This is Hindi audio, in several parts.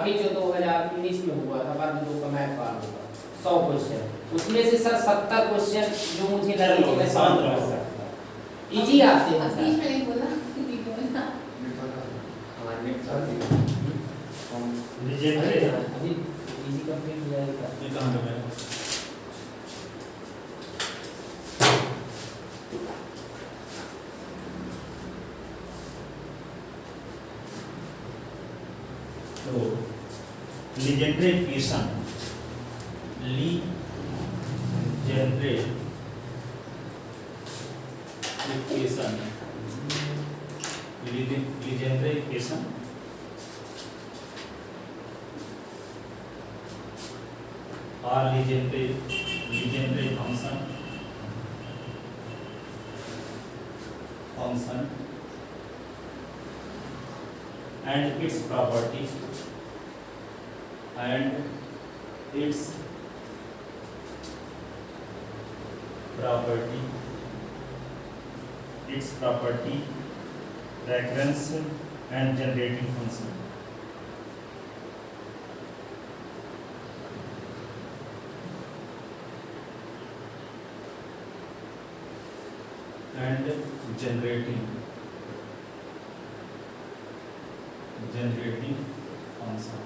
अभी जो 2019 में हुआ था वर्ग 2 का मैथ पार होगा 100 क्वेश्चन, उसमें से सर 70 क्वेश्चन जो मुझे लगे कि मैं सॉल्व कर सकता, इजी आते हैं सर। मैंने बोला अभी इजी कंप्लीट हो जाएगा। ये कहां पे है? तो Legendre equation, Legendre equation, Legendre equation और Legendre function and its property recurrence and generating function. And generating function.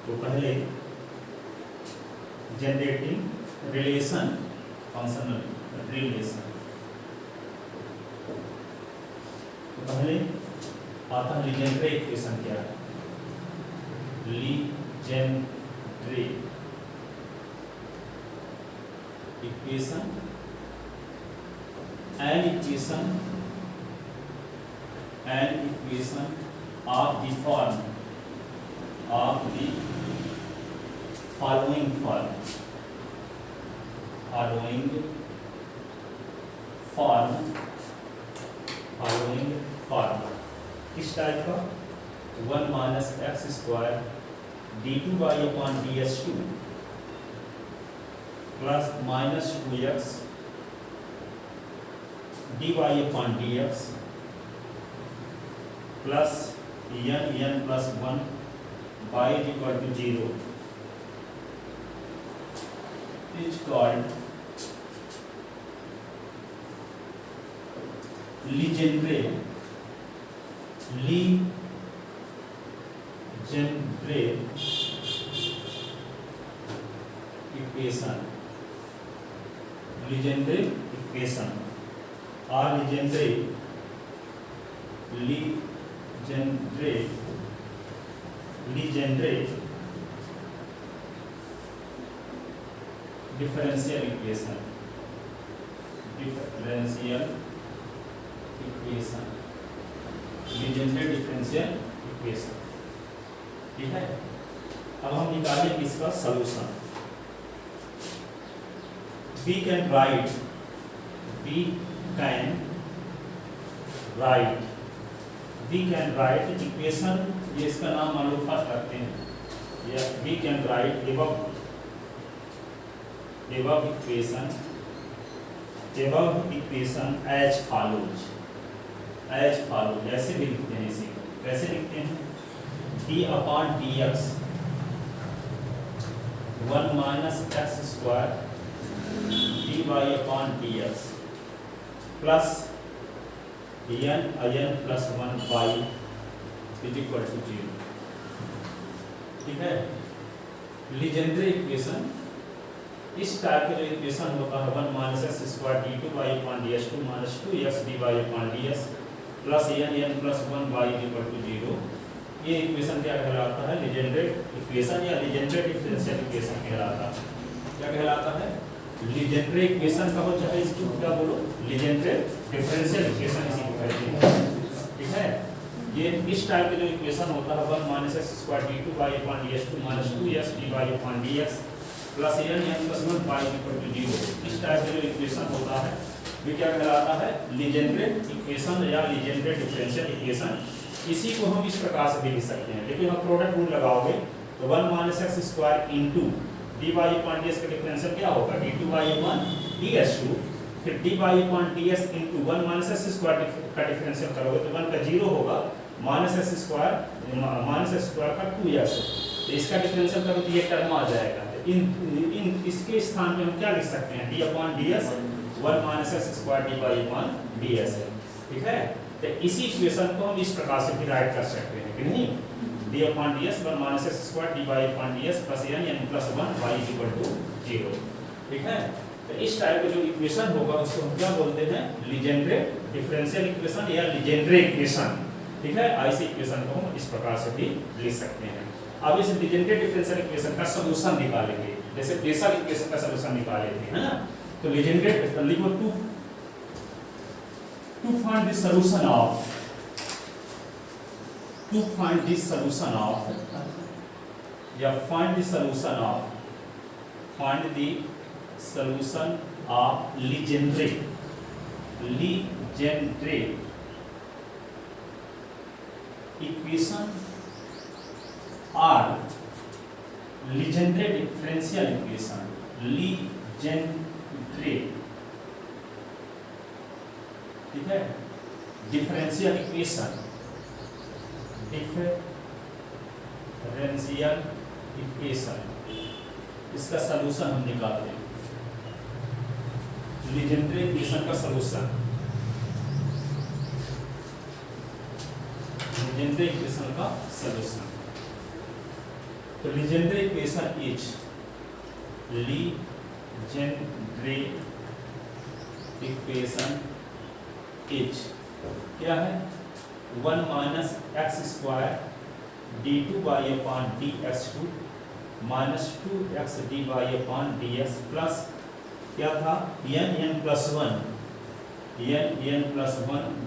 तो पहले जनरेटिंग रिलेशन, फंक्शनल रिलेशन, तो पहले आता है लीजेंड्रे इक्वेशन। क्या है Legendre equation? an equation of the form of the following form किस टाइप का? 1 minus x square d2y upon ds2 plus minus 2x dy upon dx plus n plus 1 y is equal to 0 is called Legendre equation or Legendre differential equation, Legendre differential equation। ठीक है, अब हम निकालें इसका solution. we can write equation, ये इसका नाम मान लो फर्स्ट रखते हैं, या we can write above equation as follows, ऐसे भी लिखते हैं इसी को। कैसे लिखते हैं? d upon dx 1 minus x square dy upon dx plus n plus 1 y is equal to 0। ठीक है, लीजेंड्रे इक्वेशन इस टाइप का जो इक्वेशन होता है 1 minus x square d2y upon ds2 minus 2x dy upon ds plus n plus 1 y is equal to 0, ये इक्वेशन क्या कहलाता है? लीजेंड्रे इक्वेशन या लीजेंड्रे डिफरेंशियल इक्वेशन कहलाता है। क्या कहलाता है? लीजेंड्रे इक्वेशन कहो चाहे इसको क्या बोलो, लीजेंड्रे डिफरेंशियल इक्वेशन इसी को कहते हैं। ठीक है, ये इस टाइप का जो इक्वेशन होता है 1 minus x square d2y upon ds2 minus 2x dy upon dx plus n plus 1 y equal to 0, इस टाइप का जो इक्वेशन होता है ये क्या कहलाता है? लीजेंड्रे इक्वेशन या लीजेंड्रे डिफरेंशियल इक्वेशन। इसी को हम इस प्रकार से भी लिख सकते हैं, लेकिन आप प्रोडक्ट रूल लगाओगे तो 1 minus x square into dy upon ds का डिफरेंशियल क्या होगा? d2y upon ds2, फिर dy upon ds into 1 minus x square का डिफरेंशियल करोगे तो 1 का 0 होगा, माइनस एक्स स्क्वायर का 2x, तो इसका डिफरेंशियल करो तो ये टर्म आ जाएगा। इन इसके स्थान पे हम क्या लिख सकते हैं, d/ds 1 minus x square dy/ds है, ठीक है। तो इसी इक्वेशन को हम इस प्रकार से भी राइट कर सकते हैं कि नहीं, d/ds 1 minus x square dy/ds plus n plus 1 y equal to 0, ठीक है। तो इस टाइप का जो इक्वेशन होगा उसको हम क्या बोलते हैं, लीजेंड्रे डिफरेंशियल इक्वेशन या लीजेंड्रे इक्वेशन, ठीक है। ऐसे इक्वेशन को हम इस प्रकार से भी लिख सकते हैं। अब इस लीजेंड्रे डिफरेंशियल इक्वेशन का सॉल्यूशन निकालेंगे, जैसे बेसल इक्वेशन का सॉल्यूशन निकाले थे, है ना। तो लीजेंड्रे लिखो to find the solution of find the solution of Legendre equation or Legendre differential equation, Legendre, ठीक है, डिफरेंशियल इक्वेशन इसका सलूशन हम निकालते हैं, लीजेंड्रे इक्वेशन का सलूशन, लीजेंड्रे इक्वेशन का सलूशन। तो Legendre equation is Legendre equation is क्या है, 1 minus x square d2y/dx2 minus 2x dy/dx plus क्या था n plus 1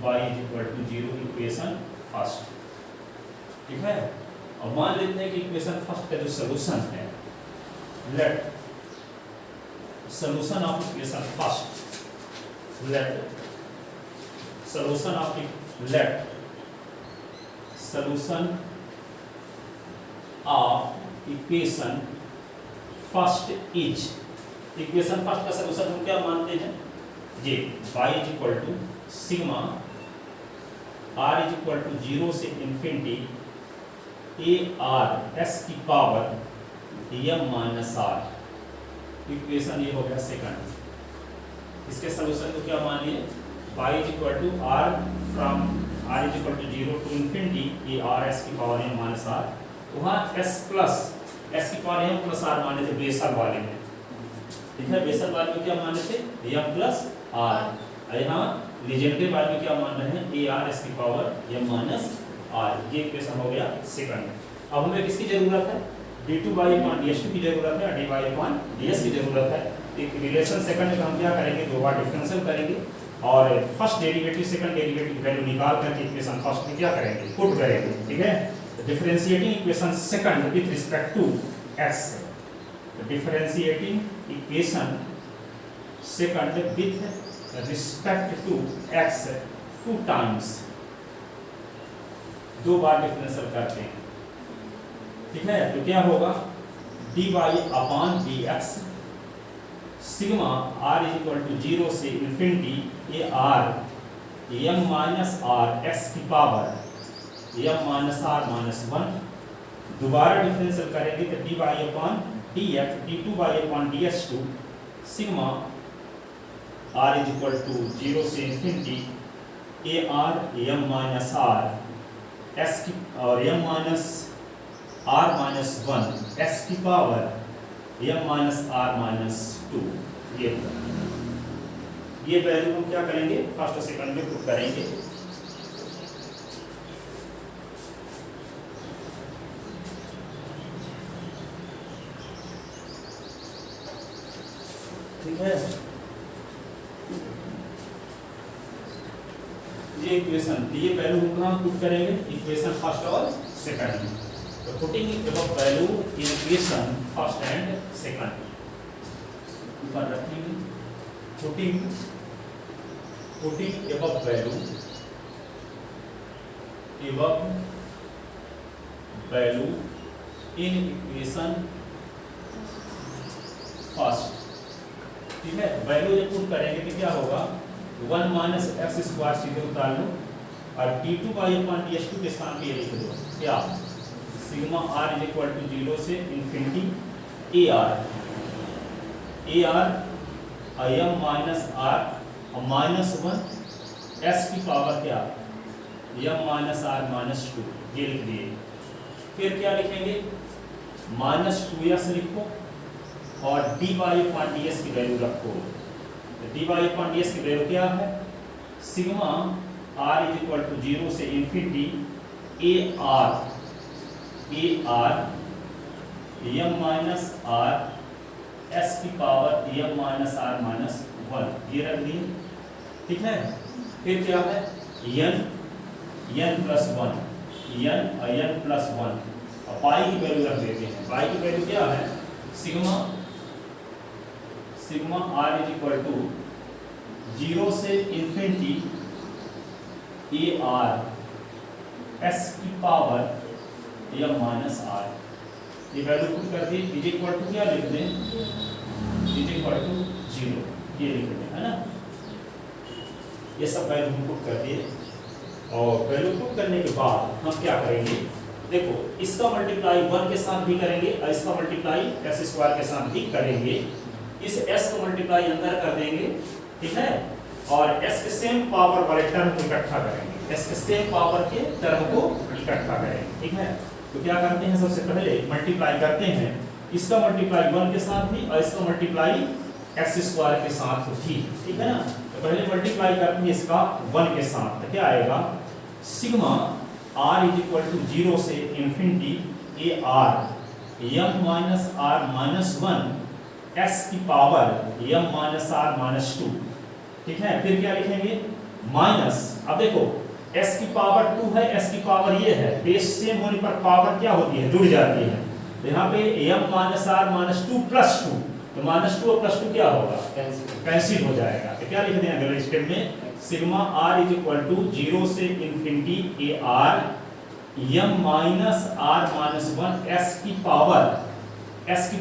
y equal to 0 equation first, ठीक है। और मान लेते हैं कि इक्वेशन फर्स्ट का जो सॉल्यूशन है, let solution of equation first, लेट solution of equation first is, equation first का सॉल्यूशन हम क्या मानते हैं जी, y is equal to sigma r is equal to 0 से इंफिनिटी ar s की power m minus r, equation ये हो गया सेकंड। इसके सॉल्यूशन को क्या मान लिए, y is equal to r from r is equal to 0 to infinity ये r s की पावर m माइनस r, वहाँ s प्लस s की पावर m प्लस r माने थे बेसल वाले में, ठीक है। बेसल वाले में क्या माने थे m प्लस r, यहाँ लीजेंड्रे वाले में क्या मान रहे हैं a r s की पावर m माइनस r, ये इक्वेशन हो गया सेकंड। अब हमें किसकी जरूरत है, d2y/ds2 की जरूरत है, dy/ds की जरूरत है। एक रिलेशन सेकंड में हम क्या करेंगे, दो बार डिफरेंशियल करेंगे और first derivative second derivative value निकाल करके इक्वेशन फर्स्ट में क्या करेंगे, पुट करेंगे, ठीक है। Differentiating equation second with respect to x, differentiating equation second with respect to x 2 times, दो बार डिफरेंशियल करते हैं, ठीक है। तो क्या होगा, dy/dx sigma r is equal to 0 से इंफिनिटी ये r m minus r s की power m minus r minus 1, दोबारा डिफरेंशियल करेंगे तो dy/dx d2y/ds2 sigma r is equal to 0 से infinity a r m minus r s की और m minus r minus 1 s की power m minus r minus 2, ये वैल्यू हम क्या करेंगे, फर्स्ट और सेकंड में पुट करेंगे। ठीक है, ये इक्वेशन, ये वैल्यू हम कहाँ पुट करेंगे, इक्वेशन फर्स्ट और सेकंड में। तो putting value in equation first and second ऊपर रखेंगे, putting above value in equation first, ठीक है। वैल्यू जब पुट करेंगे तो क्या होगा, 1 माइनस एक्स स्क्वायर सीधे उतार लो, और d2 बाई अपॉन ds2 के स्थान पे ये लिख दो क्या, sigma r is equal to 0 से infinity ar im minus r और माइनस 1 s की पावर क्या, m माइनस r माइनस 2, ये लिख दिए। फिर क्या लिखेंगे, माइनस 2s लिखो और dy अपॉन ds की वैल्यू रखो। तो dy अपॉन ds की वैल्यू क्या है, sigma r is equal to 0 से infinity ar m minus r s की power m minus r minus 1, ये रख दिए, ठीक है। फिर क्या है, n प्लस 1 n प्लस 1 और पाई की वैल्यू रख देते हैं। पाई की वैल्यू क्या है, sigma r is equal to 0 से इन्फिनिटी ar s की पावर m माइनस r, ये वैल्यू पुट कर दी, इज इक्वल टू क्या लिख दें, इज इक्वल टू 0, ये लिख दें, है ना। ये सब वैल्यू हम पुट कर दिए और वैल्यू पुट करने के बाद हम क्या करेंगे, देखो इसका मल्टीप्लाई 1 के साथ भी करेंगे और इसका मल्टीप्लाई s स्क्वायर के साथ भी करेंगे। इस s को मल्टीप्लाई अंदर कर देंगे, ठीक है, और s के सेम पावर वाले टर्म को इकट्ठा करेंगे, s के सेम पावर के टर्म को इकट्ठा करेंगे, ठीक है। तो क्या करते हैं, सबसे पहले मल्टीप्लाई करते हैं, इसका मल्टीप्लाई 1 के साथ भी और इसका मल्टीप्लाई s स्क्वायर के साथ भी, ठीक है ना। तो पहले मल्टीप्लाई करते हैं इसका 1 के साथ, तो क्या आएगा, sigma r is equal to 0 से infinity ar m minus r minus 1 s की power m minus r minus 2, ठीक है। फिर क्या लिखेंगे, माइनस, अब देखो s की पावर 2 है, s की पावर ये है, बेस सेम होने पर पावर क्या होती है, जुड़ जाती है। तो यहाँ पे m minus r minus 2 plus 2, तो माइनस 2 और प्लस 2 क्या होगा, कैंसिल हो जाएगा। तो क्या लिख दें अगले स्टेप में, sigma r is equal to 0 से infinity ar m minus r minus 1 s की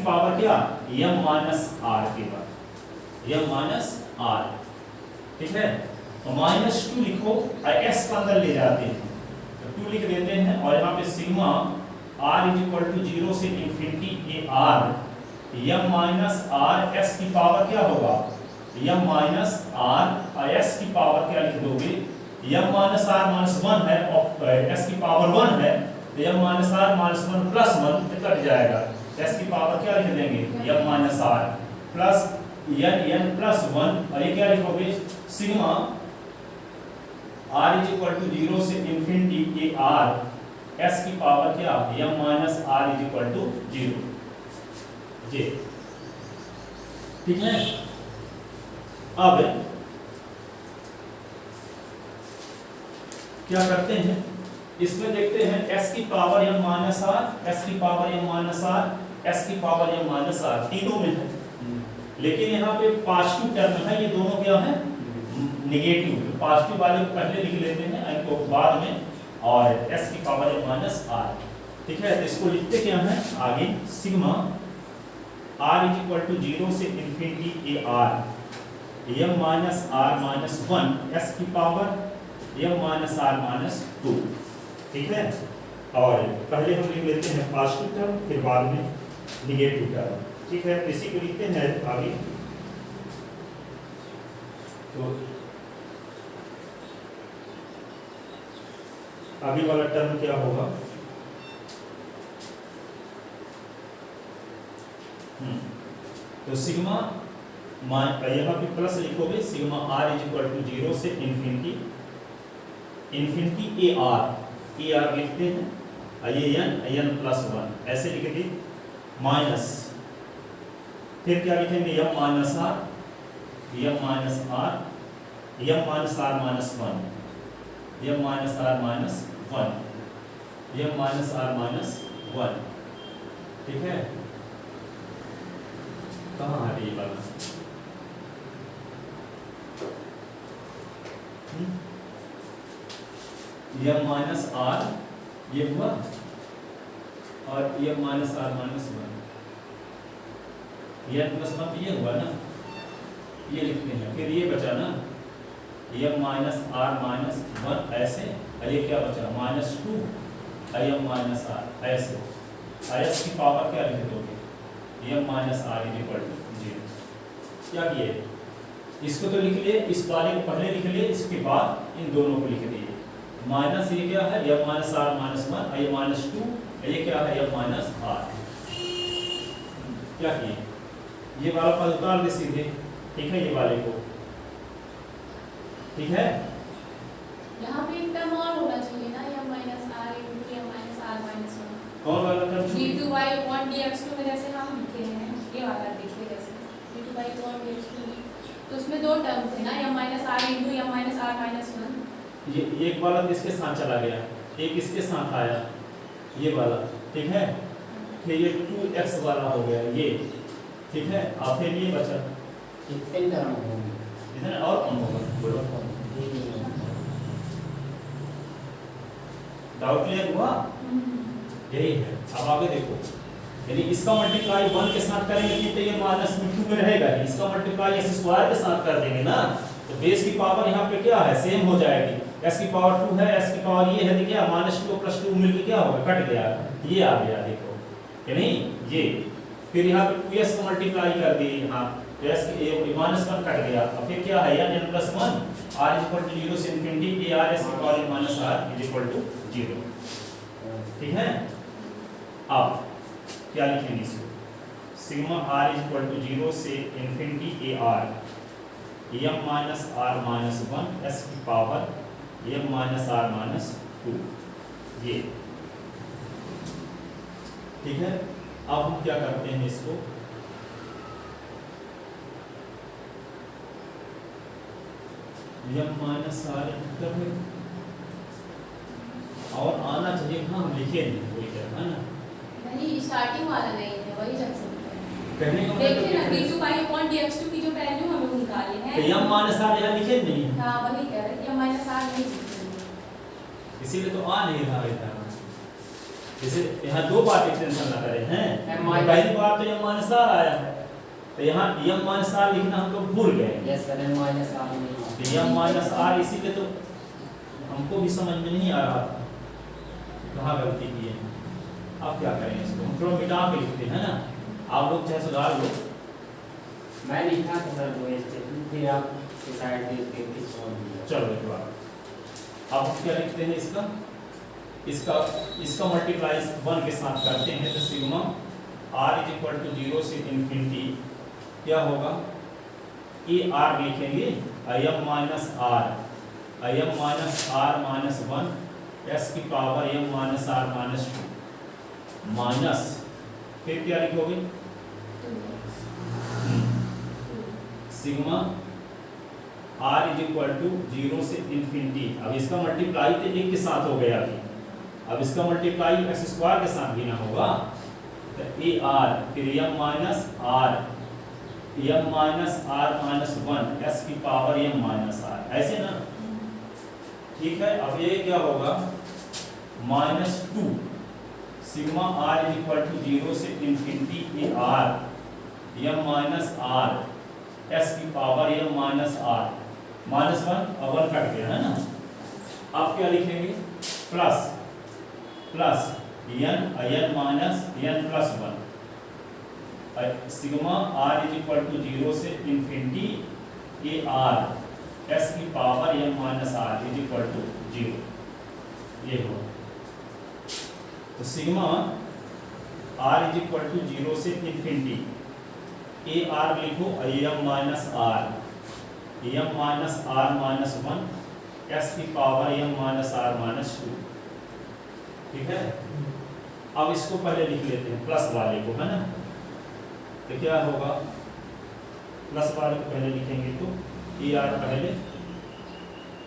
पावर क्या, m माइनस r के बाद m माइनस r, ठीक है। तो माइनस 2 लिखो और s का अंदर ले जाते हैं, तो 2 लिख देते हैं और यहाँ पे sigma r is equal to 0 से infinity ar m minus r s की पावर क्या होगा, m माइनस r और s की पावर क्या लिख दोगे, m माइनस r माइनस 1 है और s की पावर 1 है, तो m minus r minus 1 plus 1 तो कट जाएगा, s की पावर क्या लिख देंगे, m minus r plus n plus 1 और ये क्या लिखोगे, sigma r is equal to 0 से इन्फिनिटी ar s की पावर क्या, m minus r is equal to 0, जी, ठीक है। अब क्या करते हैं, इसमें देखते हैं s की power m minus r, s की power m minus r, s की पावर m माइनस r, तीनों में है, लेकिन यहाँ पे पॉजिटिव टर्म है, ये दोनों क्या है, नेगेटिव। पॉजिटिव वाले को पहले लिख लेते हैं, इनको बाद में, और s की पावर m माइनस r, ठीक है। तो इसको लिखते क्या है आगे, sigma r is equal to 0 से infinity ar m minus r minus 1 s की power m minus r minus 2, ठीक है। और पहले हम लिख लेते हैं पॉजिटिव टर्म, फिर बाद में नेगेटिव टर्म, ठीक है। इसी को लिखते हैं आगे, तो आगे वाला टर्म क्या होगा, तो सिग्मा यहाँ पे प्लस लिखोगे, sigma r is equal to 0 से इन्फिनिटी ar लिखते हैं, n प्लस 1 ऐसे लिखेंगे, माइनस, फिर क्या लिखेंगे, m minus r m minus r minus 1 m minus r minus 1 m minus r minus 1, ठीक है। कहाँ है ये वाला, m माइनस r ये हुआ और m minus r minus 1, n plus 1 ये हुआ ना, ये लिखते हैं। फिर ये बचा ना m माइनस r माइनस 1 ऐसे और ये क्या बचा -2 im माइनस r ऐसे is की पावर क्या लिख दोगे m minus r equal to 0। क्या किए इसको तो लिख लिए, इस वाले को पहले लिख लिए, इसके बाद इन दोनों को लिख दिए। माइनस ये क्या है m माइनस r माइनस 1 और ये -2 ये क्या है m माइनस r। क्या किए ये वाला पद उतार दे सीधे, ठीक है ये वाले को, ठीक है। यहाँ पे एक टर्म और होना चाहिए ना m minus r into m minus r minus 1 कौन वाला टर्म d2y upon dx2 में जैसे हम लिखे हैं ये वाला देखिए जैसे d2y upon dx2 तो उसमें दो टर्म थे ना m minus r into m minus r minus 1। ये एक वाला तो इसके साथ चला गया, एक इसके साथ आया ये वाला, ठीक है। फिर ये 2x वाला हो गया ये, ठीक है। और फिर ये बचा कितने टर्म होंगे इधर और कौन होगा बोलो। डाउट क्लियर हुआ? यही है। अब आगे देखो, यानी इसका मल्टीप्लाई 1 के साथ करेंगे तो ये -2 में रहेगा, इसका मल्टीप्लाई s स्क्वायर के साथ कर देंगे ना, तो बेस की पावर यहाँ पे क्या है सेम हो जाएगी। s की पावर 2 है, s की पावर ये है तो क्या -2 + 2 मिलके क्या होगा कट गया, ये आ गया देखो कि नहीं ये। फिर यहाँ पे 2s को मल्टीप्लाई कर दिए यहाँ तो s की -1 कट गया, और फिर क्या है n + 1 r = 0 से इंफिनिटी a r s की पावर -r = 0, ठीक है। अब क्या लिखेंगे इसको सिग्मा r = 0 से infinity a r m minus r minus 1 s की power m minus r minus 2 ये, ठीक है। अब हम क्या करते हैं इसको m माइनस r और आना चाहिए कहाँ हम लिखे नहीं कोई तरह है ना, नहीं स्टार्टिंग वाला नहीं है वही जब से कहने का देखिए ना मतलब d2y upon dx2 की जो वैल्यू हमें वो निकालनी है तो m माइनस r यहाँ लिखे नहीं है, हां वही कह रहे हैं कि m माइनस r नहीं लिखेंगे इसीलिए तो आ नहीं रहा है। जैसे यहाँ दो बार डिफरेंशियल ना करें हैं, पहली बार तो m माइनस r आया है तो यहाँ m माइनस r लिखना हम लोग भूल गए, yes sir m minus r नहीं तो m माइनस r इसीलिए तो हमको भी समझ में नहीं आ रहा था कहाँ गलती की है। अब क्या करें इसको हम थोड़ा मिटा के लिखते हैं ना, आप लोग चाहे सुधार लो। मैं लिखा था सर वो स्टेटमेंट फिर आप डिसाइड करके किस छोड़ दिया। चलो एक बार अब हम क्या लिखते हैं इसका मल्टीप्लाई 1 के साथ करते हैं तो सिग्मा r = 0 से इंफिनिटी क्या होगा ए r लिखेंगे im minus r minus 1 s की power m minus r minus 2 minus फिर क्या लिखोगे सिग्मा r = 0 से इंफिनिटी। अब इसका मल्टीप्लाई तो एक के साथ हो गया अभी, अब इसका मल्टीप्लाई x स्क्वायर के साथ भी ना होगा तो ए r फिर m minus r minus 1 s की पावर m माइनस r ऐसे ना, ठीक है। अब ये क्या होगा -2 सिग्मा r = 0 से इंफिनिटी ए r m minus r s की पावर m माइनस r -1 और 1 कट गया है ना। आप क्या लिखेंगे plus n minus n + 1 sigma r = 0 से इंफिनिटी ए r s की पावर m माइनस r = 0 ये हो। तो सिग्मा r = 0 से इंफिनिटी ए r लिखो m minus r minus 1 s की power m minus r minus 2, ठीक है। अब इसको पहले लिख लेते हैं प्लस वाले को है ना, तो क्या होगा प्लस वाले को पहले लिखेंगे तो ए r पहले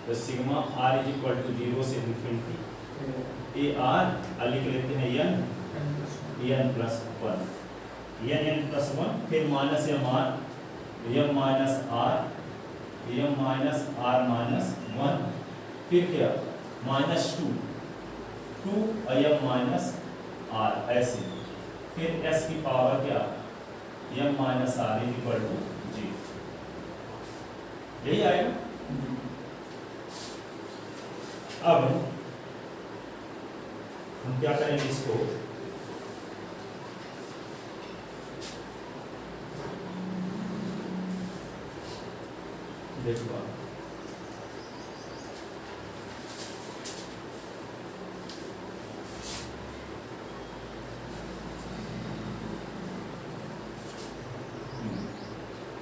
तो सिग्मा r = 0 से इंफिनिटी ए r लिख लेते हैं n + 1 फिर minus m minus r minus 1 फिर क्या -2 m माइनस r ऐसे फिर s की पावर क्या m माइनस r = 0 यही आएगा। अब हम क्या करेंगे इसको देखो आप।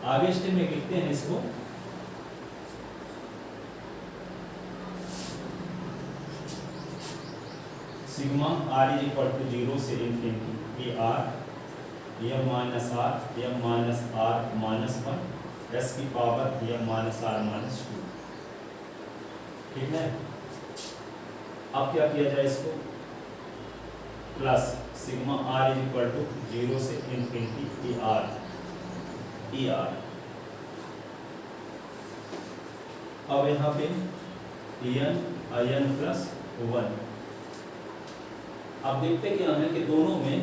आगे स्टेप में लिखते हैं इसको sigma r is equal to 0 से infinity a r m minus r minus 1 s की power m minus r minus 2। ठीक है, अब क्या किया जाए इसको plus sigma r is equal to 0 से इन्फिनिटी ए आर अब यहाँ पे एन प्लस 1। अब देखते क्या है कि दोनों में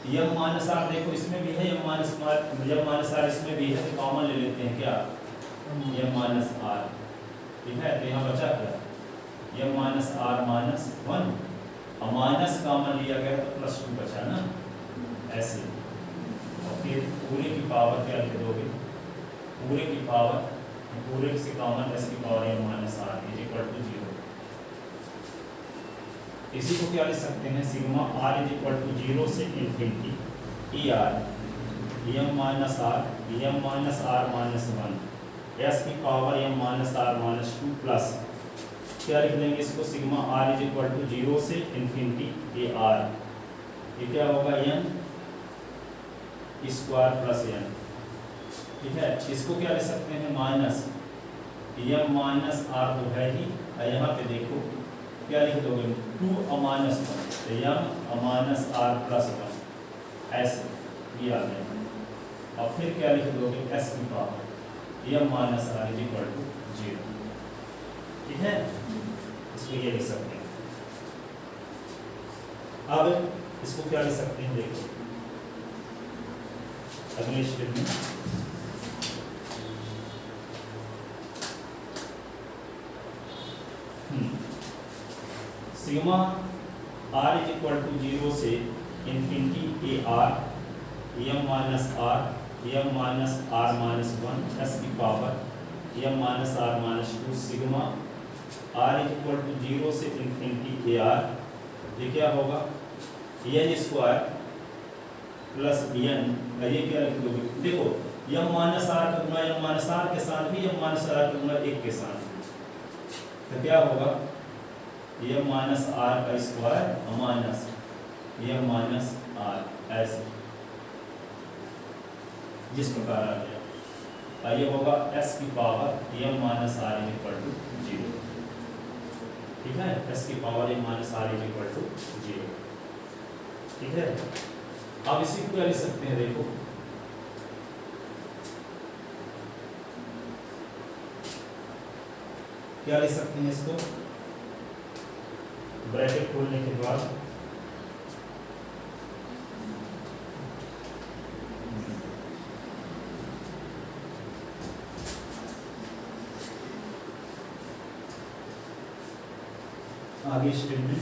यम माइनस आर, देखो इसमें भी है यम माइनस आर इसमें भी है, तो कॉमन ले लेते हैं क्या यम माइनस आर। ठीक है, तो यहाँ बचा क्या यम माइनस आर माइनस 1 और माइनस कॉमन लिया गया तो प्लस 2 बचा ना, ऐसे। और फिर पूरे की पावर क्या लिख दोगे, पूरे की पावर पूरे से कॉमन एस की power m minus r is equal to 0। इसी को क्या लिख सकते हैं sigma r is equal to 0 से infinity e r m minus r minus 1 s की power m minus r minus 2 plus क्या लिख देंगे इसको sigma r is equal to 0 से इन्फिनिटी ए आर, ये क्या होगा एन स्क्वायर प्लस एन। ठीक है, इसको क्या ले सकते हैं माइनस एम माइनस आर तो है ही, यहाँ पे देखो क्या लिख दोगे 2 माइनस 1 तो एम माइनस आर प्लस 1 ऐसे ये आ गया। और फिर क्या लिख दोगे एस की power m minus r is equal to 0। ठीक है, इसको ये लिख सकते हैं। अब इसको क्या लिख सकते हैं देखो अगले स्टेप में sigma r is equal to 0 से infinity a r m minus r minus 1 s की power m minus r minus 2 sigma r is equal to 0 से इन्फिनिटी ए आर, ये क्या होगा एन स्क्वायर प्लस एन, ये क्या लिख दोगे देखो एम माइनस आर का गुणा एम माइनस आर के साथ भी एम माइनस आर का गुणा 1 के साथ, तो क्या होगा एम माइनस आर का square minus m minus r ऐसे जिस प्रकार आ गया। ये होगा एस की power m minus r is equal to 0। ठीक है, एस की power m minus r is equal to 0। ठीक है, अब इसी को क्या लिख सकते हैं देखो क्या लिख सकते हैं इसको ब्रैकेट खोलने के बाद आगे स्टेप में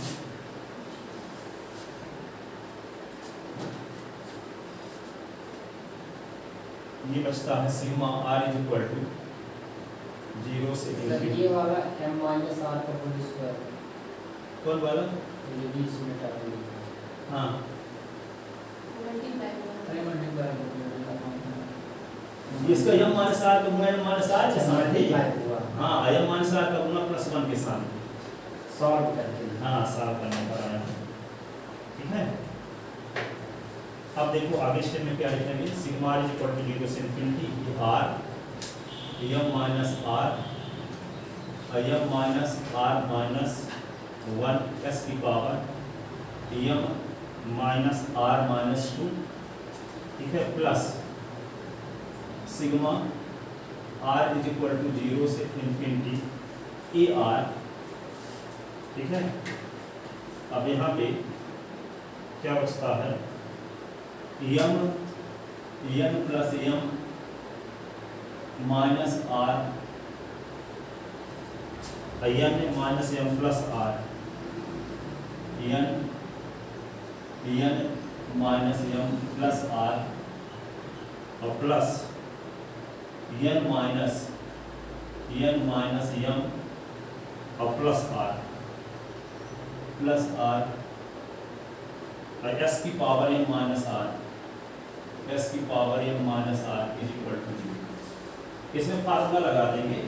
ये बचता है sigma r is equal to 0 से इन्फिनिटी। ये वाला m माइनस आर का होल स्क्वायर कौन वाला ये भी इसमें डाल हाँ मल्टीप्लाई अरे मल्टीप्लाई इसका यम माइनस आर का गुणा एम माइनस आर के साथ है हुआ हाँ एम माइनस आर का गुणा प्लस 1 के साथ सॉल्व करके हाँ सॉल्व करने पर आया। ठीक है, अब देखो आगे स्टेप में क्या लिखेंगे sigma r is equal to 0 से infinity r m minus r minus 1 s की power m minus r minus 2। ठीक है, plus sigma r is equal to 0 से इन्फिनिटी ए आर। ठीक है, अब यहाँ पे क्या बचता है n plus m minus r n minus m plus r n n minus m plus r और प्लस n माइनस m और प्लस r और s की power m minus r is equal to 0। इसमें फार्मूला लगा देंगे,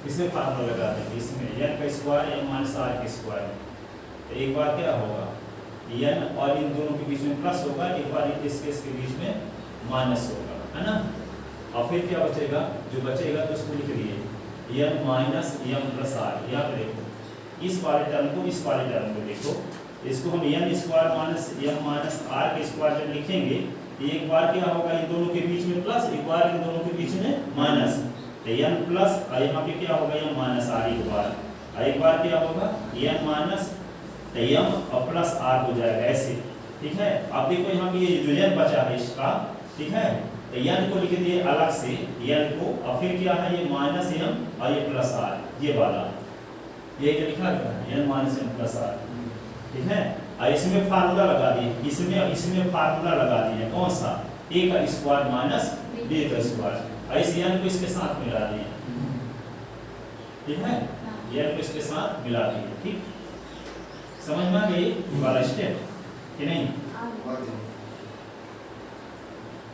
इसमें n का स्क्वायर m माइनस r का स्क्वायर। तो एक बार क्या होगा n और इन दोनों के बीच में प्लस होगा, एक बार इसके बीच में माइनस होगा, है ना। और फिर क्या बचेगा, जो बचेगा तो उसको लिख लिए n minus m plus r। यहाँ पे देखो इस वाले टर्म को देखो, इसको हम n square minus m minus r के स्क्वायर जब लिखेंगे एक बार क्या होगा इन दोनों के बीच में प्लस, एक बार इन दोनों के बीच में माइनस। तो n प्लस यहाँ पे क्या होगा m माइनस r एक बार क्या होगा n माइनस m और प्लस r हो जाएगा ऐसे, ठीक है। अब देखो यहाँ पे ये जो n बचा है इसका, ठीक है, तो n को लिख दिए अलग से n को, और फिर क्या है ये माइनस m और ये प्लस r, ये वाला ये लिखा गया n minus m plus r, ठीक है। और इसमें फार्मूला लगा दिए, इसमें फार्मूला लगा दिए कौन सा, a का स्क्वायर माइनस b का स्क्वायर, और इस n को इसके साथ मिला दिए, ठीक है, n को इसके साथ मिला दिए, ठीक। समझ में आ गई वाला स्टेप कि नहीं।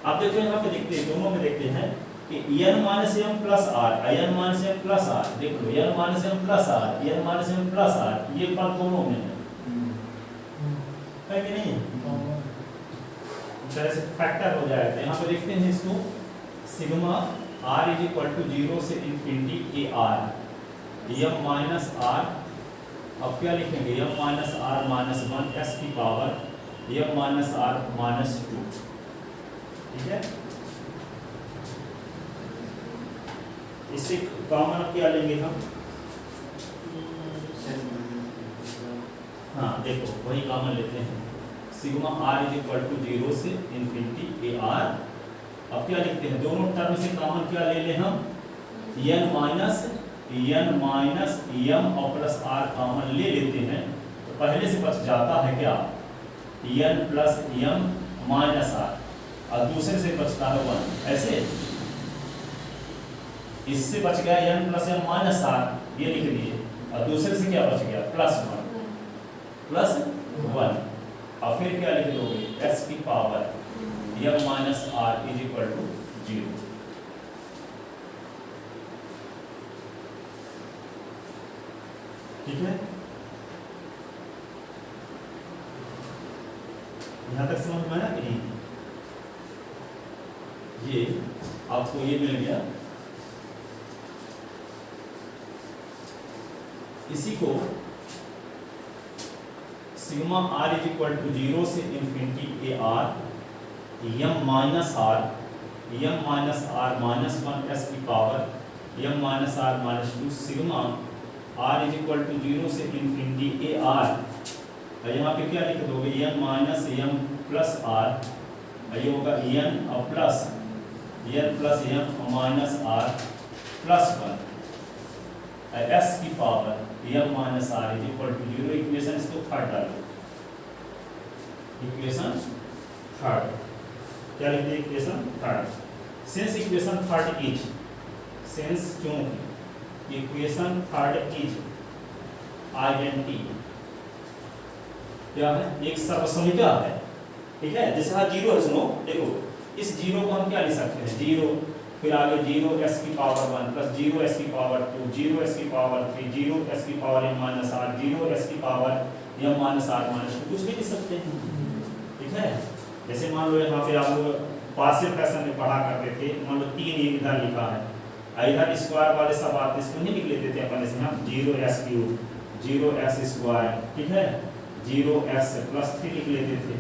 अब देखो यहाँ पे देखते हैं, दोनों में देखते हैं कि n minus m plus r, देख लो n minus m plus r, ये पद दोनों में है कि नहीं, इस तरह से फैक्टर हो जाएगा। यहाँ पे देखते हैं इसको sigma r is equal to 0 से infinity a r m minus r, अब क्या लिखेंगे m minus r minus 1 s की power m minus r minus 2, ठीक है। इससे कॉमन क्या लेंगे हम, हाँ देखो वही कॉमन लेते हैं, sigma r is equal to 0 से इंफिनिटी a r। अब क्या लिखते हैं, दोनों टर्म से कॉमन क्या ले लें हम, n माइनस m और प्लस r कॉमन ले लेते हैं, तो पहले से बच जाता है क्या n plus m minus r, और दूसरे से बचता है 1, ऐसे इससे बच गया n plus m minus r, ये लिख दिए, और दूसरे से क्या बच गया प्लस 1, और फिर क्या लिख दोगे s की power m minus r is equal to 0, ठीक है। यहां तक समझ में आया कि नहीं, ये आपको ये मिल गया। इसी को sigma r is equal to 0 से infinity a r m minus r minus 1 s की power m minus r minus 2 sigma r is equal to 0 से इंफिनिटी a r, यहाँ पे क्या लिख दोगे n minus m plus r, ये होगा n और plus m minus r plus 1 s की power m minus r is equal to 0। Equation इसको थर्ड डालो, इक्वेशन थर्ड क्या लिखते हैं, equation third. Since equation third is, since क्योंकि इक्वेशन थर्ड इज आइडेंटिटी क्या है, एक सर्वसम्मिता है, ठीक है। जैसे हाँ 0 है, सुनो देखो इस 0 को हम क्या लिख सकते हैं, 0 फिर आगे 0 s की पावर 1 प्लस 0 s की पावर 2 0 s की पावर 3 0 s की power m minus r 0 s की power m minus r minus 2, कुछ भी लिख सकते हैं, ठीक है। जैसे मान लो यहाँ पे आप लोग पार्शियल फ्रैक्शन में पढ़ा करते थे, मान लो 3 इधर लिखा है, इधर स्क्वायर वाले सब आते इसको नहीं लिख लेते थे अपन, जैसे हम 0s क्यूब 0s स्क्वायर, ठीक है, 0s प्लस 3 लिख लेते थे,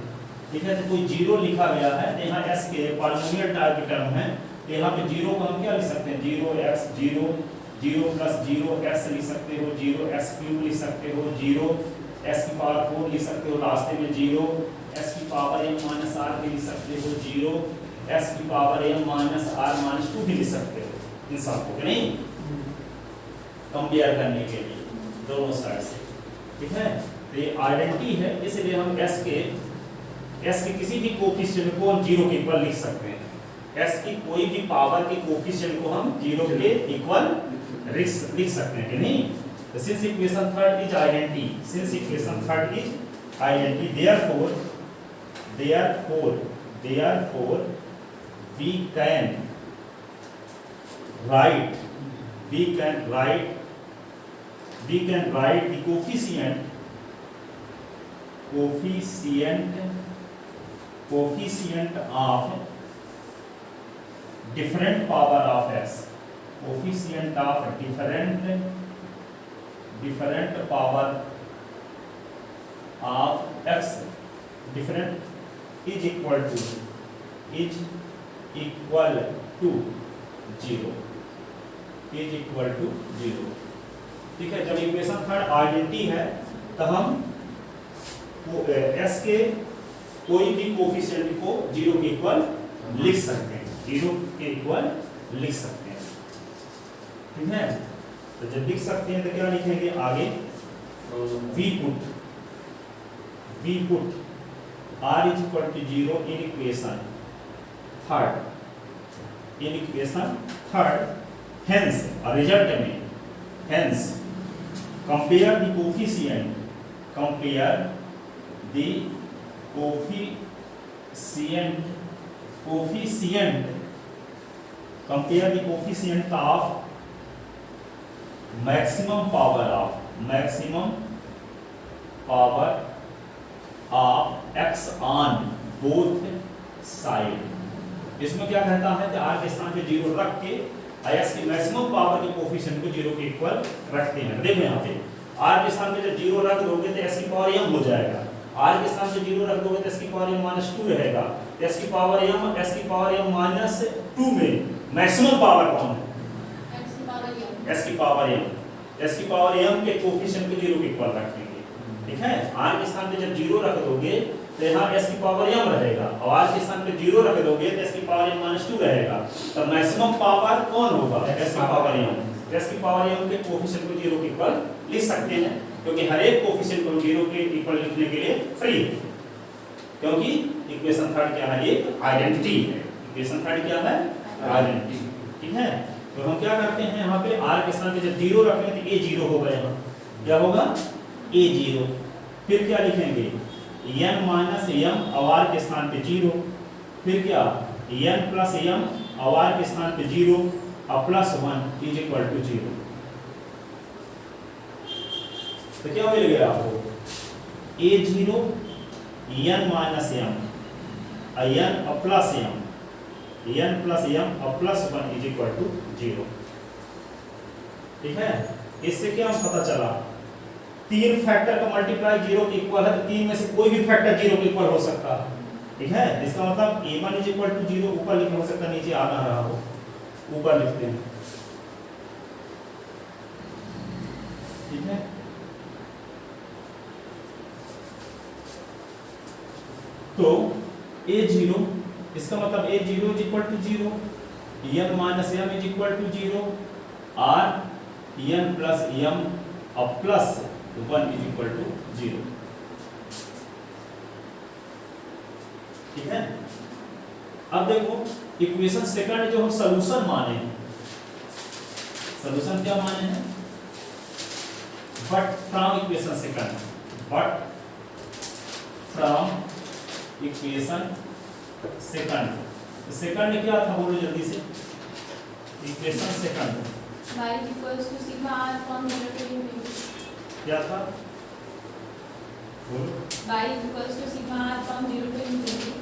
ठीक है। तो कोई 0 लिखा गया है तो यहाँ s के पॉलिनोमियल टाइप के टर्म है, तो यहाँ पे 0 को हम क्या लिख सकते हैं, 0x 0 प्लस 0s लिख सकते हो, 0s क्यूब लिख सकते हो, 0s की पावर 4 लिख सकते हो, रास्ते में 0s की पावर m माइनस r भी लिख सकते हो, 0s की power m minus r minus 2 भी लिख सकते हो, इन सबको नहीं कंपेयर करने के लिए दोनों साइड से, ठीक है। तो ये आइडेंटिटी है, इसलिए हम s के एस के किसी भी कोफिशिएंट को हम जीरो के इक्वल लिख सकते हैं। एस की कोई भी पावर के कोफिशिएंट को हम जीरो के इक्वल लिख सकते हैं कि नहीं। Since equation third is identity, since equation third is identity, therefore we can write the coefficient of different power of s, coefficient of different power of x, different is equal to 0, is equal to 0। ठीक है, जब इक्वेशन थर्ड आइडेंटिटी है तो हम एस के कोई भी कोफिशिएंट को जीरो के इक्वल लिख सकते हैं, जीरो के इक्वल लिख सकते हैं। ठीक है, तो जब लिख सकते हैं तो क्या लिखेंगे आगे, we put r is equal to 0 in equation third, hence result में hence compare the coefficient of maximum power of x on both side। इसमें क्या कहता है कि r के स्थान पे 0 रख के s की मैक्सिमम पावर के कोफिशिएंट को 0 के इक्वल रखते हैं। देखो यहाँ पे r के स्थान पे जब 0 रख दोगे तो s की पावर m हो जाएगा, r के स्थान पे 0 रख दोगे तो s की पावर m -2 रहेगा, s की पावर m -2 में मैक्सिमम पावर कौन है, s की पावर m के कोफिशिएंट को 0 के इक्वल रखेंगे। ठीक है, r के स्थान पे जब 0 रख दोगे तो यहाँ s की पावर m रहेगा, और r के स्थान पे 0 रख दोगे तो s की पावर m -2 रहेगा, तो मैक्सिमम पावर कौन होगा, s की पावर m। s की पावर m के कोफिशिएंट को 0 के इक्वल लिख सकते हैं, क्योंकि हर एक कोफिशिएंट को 0 के इक्वल लिखने के लिए फ्री है, क्योंकि इक्वेशन थर्ड क्या है, एक आइडेंटिटी है। इक्वेशन थर्ड क्या है, आइडेंटिटी। ठीक है, तो हम क्या करते हैं यहाँ पे r के स्थान पे जब 0 रखेंगे तो a 0 होगा, यहाँ क्या होगा a 0, फिर क्या लिखेंगे n माइनस m और r के स्थान पे 0, फिर क्या n प्लस m और r के स्थान पे 0 और प्लस 1 इज इक्वल टू 0। तो क्या मिल गया आपको, a 0 n minus m n और plus m, n plus m और प्लस 1 इज इक्वल टू 0। ठीक है, इससे क्या पता चला, तीन फैक्टर का मल्टीप्लाई 0 के इक्वल है, तो तीन में से कोई भी फैक्टर 0 के इक्वल हो सकता है। ठीक है, इसका मतलब a1 इज इक्वल टू 0 ऊपर लिखना हो सकता है, नीचे आना रहा हो, ऊपर लिखते हैं। ठीक है, तो a0, इसका मतलब a0 is equal to 0, n minus m is equal to 0, r n plus m और प्लस 1 इज इक्वल टू 0। ठीक है, अब देखो इक्वेशन सेकंड जो हम सॉल्यूशन माने हैं, सॉल्यूशन क्या माने हैं, but from equation second, but from equation second. Second क्या था, बोलो जल्दी से, equation second y equals to sigma r from 0 to infinity। क्या था, बोलो, y equals to sigma r from 0 to infinity।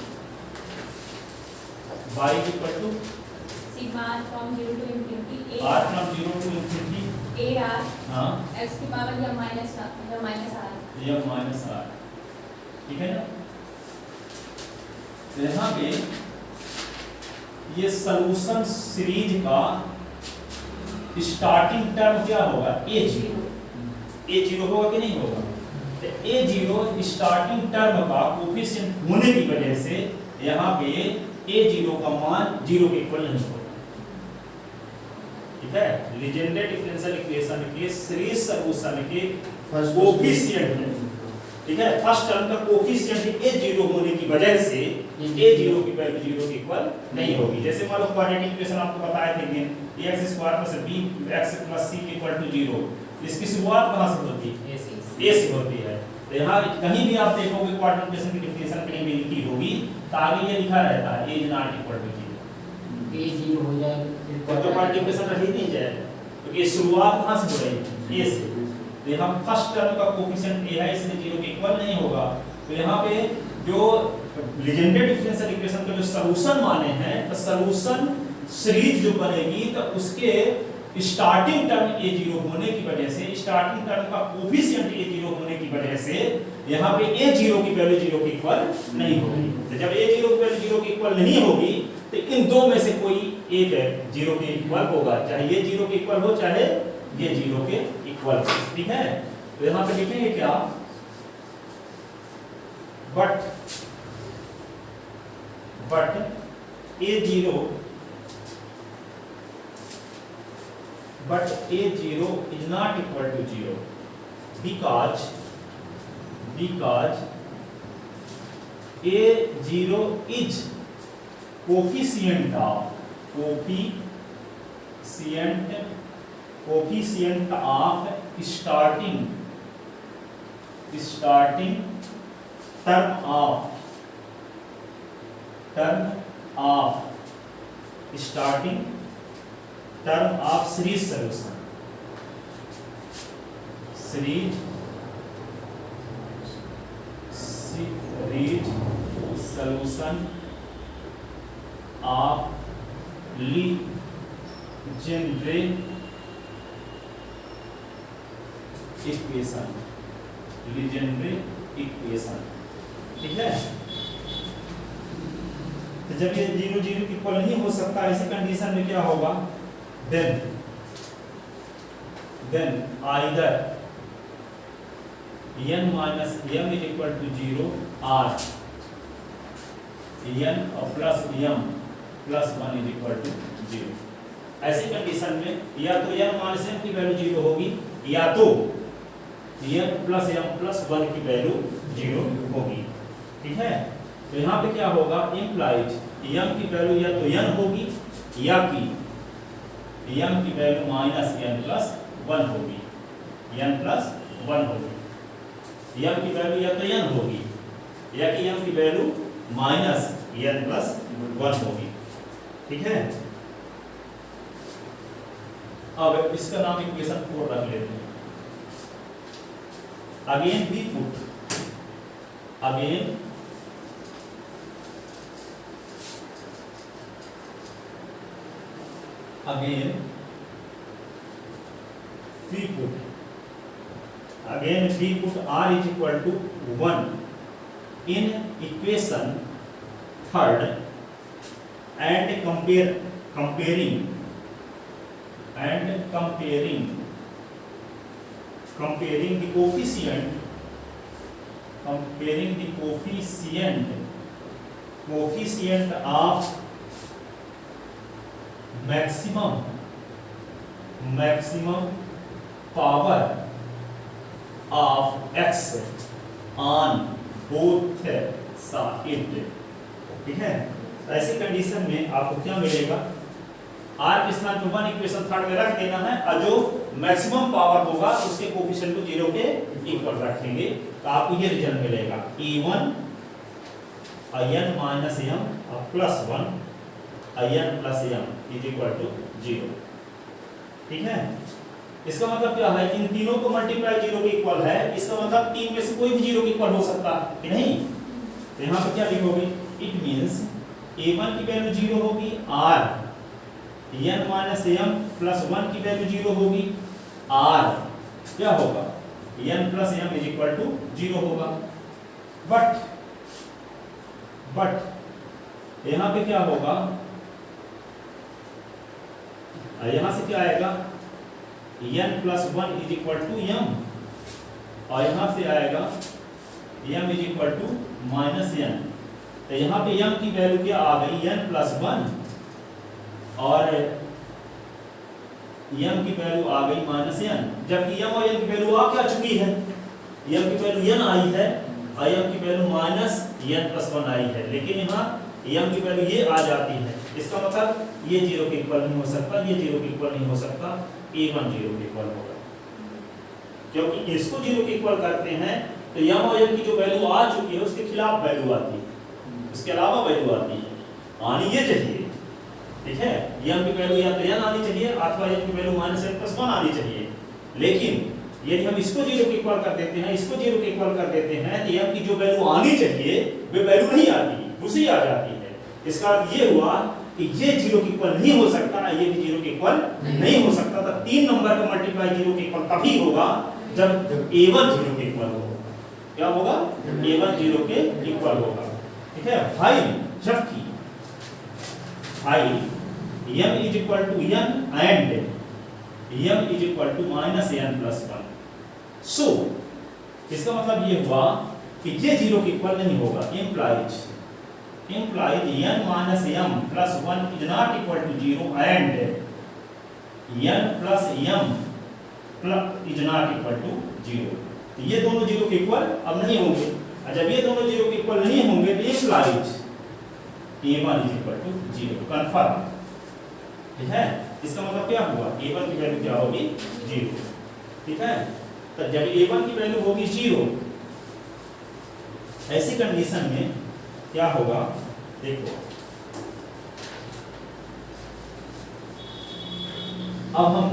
y equal to sigma r from 0 to infinity, r from 0 to infinity a r, हाँ x की power m minus r। m minus r। ठीक है ना, तो यहाँ पे ये सॉल्यूशन सीरीज का स्टार्टिंग टर्म क्या होगा, a0 होगा कि नहीं होगा, तो a0 स्टार्टिंग टर्म का कोफिशिएंट होने की वजह से यहाँ पे a0 का मान 0 के इक्वल नहीं होगा। ठीक है, लीजेंडर डिफरेंशियल इक्वेशन के सीरीज सॉल्यूशन के कोफिशिएंट, ठीक है, फर्स्ट टर्म का कोफिशिएंट a0 होने की की वजह से ए जीरो की वैल्यू जीरो के इक्वल नहीं होगी। जैसे मान लो क्वाड्रेटिक इक्वेशन आपको बताए थे कि x square plus b x plus c equal to zero, इसकी शुरुआत कहाँ से होती है? ए से होती है। तो यहाँ कहीं भी आप देखोगे क्वाड्रेटिक इक्वेशन की डेफिनेशन कहीं भी लिखी होगी तो आगे ये लिखा रहता है a is not equal to zero. A zero हो जाएगा तो क्वाड्रेटिक इक्वेशन रह ही नहीं जाएगा, क्योंकि ये शुरुआत कहाँ से हो रही है? ए से। तो यहाँ फर्स्ट टर्म का कोफिशिएंट ए है, इसलिए जीरो के इक्वल नहीं होगा। तो यहाँ पे जो लीजेंडर डिफरेंशियल इक्वेशन का जो सॉल्यूशन माने हैं, तो सॉल्यूशन सीरीज जो बनेगी तो उसके स्टार्टिंग टर्म ए जीरो होने की वजह से, स्टार्टिंग टर्म का कोफिशिएंट ए जीरो होने की वजह से यहाँ पे ए जीरो की वैल्यू जीरो के इक्वल नहीं होगी। तो जब ए जीरो की वैल्यू जीरो के इक्वल नहीं होगी तो इन दो में से कोई एक जीरो के इक्वल होगा, चाहे ये जीरो के इक्वल हो चाहे ये जीरो के इक्वल हो, ठीक है। तो यहाँ पे लिखेंगे क्या? But A zero is not equal to zero because a zero is coefficient of starting term of series solution of Legendre equation, ठीक है। तो जब ये जीरो जीरो इक्वल नहीं हो सकता, ऐसी कंडीशन में क्या होगा? then either n minus m is equal to 0 or n plus m plus 1 is equal to 0। ऐसी कंडीशन में या तो n माइनस m की वैल्यू 0 होगी या तो n प्लस m प्लस 1 की वैल्यू 0 होगी, ठीक है। तो यहाँ पे क्या होगा? इम्प्लाइज m की वैल्यू या तो n होगी या कि m की वैल्यू माइनस n प्लस 1 होगी, n प्लस 1 होगी। m की वैल्यू या तो n होगी या कि m की वैल्यू माइनस n प्लस 1 होगी, ठीक है। अब इसका नाम इक्वेशन 4 रख लेते हैं। Again we put we put r is equal to 1 in equation third and comparing the coefficient of maximum power of x on both sides, ठीक है। ऐसी कंडीशन में आपको क्या मिलेगा? r के स्थान पे 1 इक्वेशन थर्ड में रख देना है और जो मैक्सिमम पावर होगा उसके कोफिशिएंट को 0 के इक्वल रखेंगे, तो आपको ये रिजल्ट मिलेगा e1 n minus m plus 1 n plus m is equal to 0, ठीक है। इसका मतलब क्या है? इन तीनों को मल्टीप्लाई 0 के इक्वल है, इसका मतलब तीन में से कोई भी 0 के इक्वल हो सकता है कि नहीं। तो यहाँ पर क्या लिखोगे? इट मींस a1 की वैल्यू 0 होगी r n minus m plus 1 की वैल्यू 0 होगी r क्या होगा? n plus m is equal to 0 होगा। बट यहाँ पे क्या होगा? यहाँ से क्या आएगा? n plus 1 is equal to m और यहाँ से आएगा m is equal to minus n। तो यहाँ पे m की वैल्यू क्या आ गई? n प्लस 1 और m की वैल्यू आ गई माइनस n, जबकि m और n की वैल्यू आ क्या चुकी है? m की वैल्यू n आई है और m की वैल्यू माइनस n प्लस 1 आई है, लेकिन यहाँ m की वैल्यू ये आ जाती है, इसका मतलब ये 0 के इक्वल नहीं हो सकता, ये 0 के इक्वल नहीं हो सकता, a1 0 के इक्वल होगा। क्योंकि इसको 0 के इक्वल करते हैं तो m और n की जो वैल्यू आ चुकी है उसके खिलाफ वैल्यू आती है, उसके अलावा वैल्यू आती है, आनी ये चाहिए, ठीक है। m की वैल्यू या तो n आनी चाहिए अथवा n की वैल्यू -n+1 आनी चाहिए। लेकिन यदि हम इसको 0 के इक्वल कर देते हैं, इसको 0 के इक्वल कर देते हैं, तो m की जो वैल्यू आनी चाहिए वे वैल्यू नहीं आती, दूसरी आ जाती है। इसका अर्थ ये हुआ कि ये 0 के इक्वल नहीं हो सकता, ये भी 0 के इक्वल नहीं हो सकता। तो 3 नंबर का मल्टीप्लाई 0 के इक्वल तभी होगा जब a1 0 के इक्वल होगा। क्या होगा? a1 0 के इक्वल होगा, ठीक है। फाइल जबकि फाइल m is equal to n and m is equal to -n+1। So इसका मतलब ये हुआ कि ये 0 के इक्वल नहीं होगा, implies n minus m plus 1 is not equal to 0 and n plus m plus is not equal to 0। तो ये दोनों 0 के इक्वल अब नहीं होंगे, और जब ये दोनों 0 के इक्वल नहीं होंगे तो implies a1 is equal to 0, confirm, ठीक है। इसका मतलब क्या हुआ? a1 की वैल्यू क्या होगी? 0, ठीक है। तो जब a1 की वैल्यू होगी 0, ऐसी कंडीशन में क्या होगा? देखो, अब हम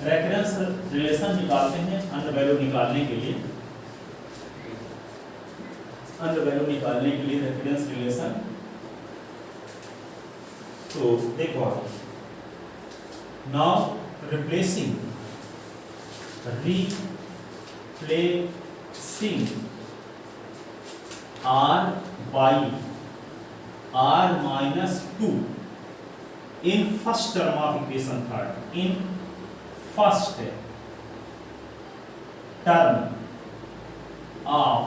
रेफरेंस रिलेशन निकालते हैं अंडर वैल्यू निकालने के लिए। अंडर वैल्यू निकालने के लिए रेफरेंस रिलेशन, तो देखो now replacing r by r minus 2 in first term of equation third, in first term of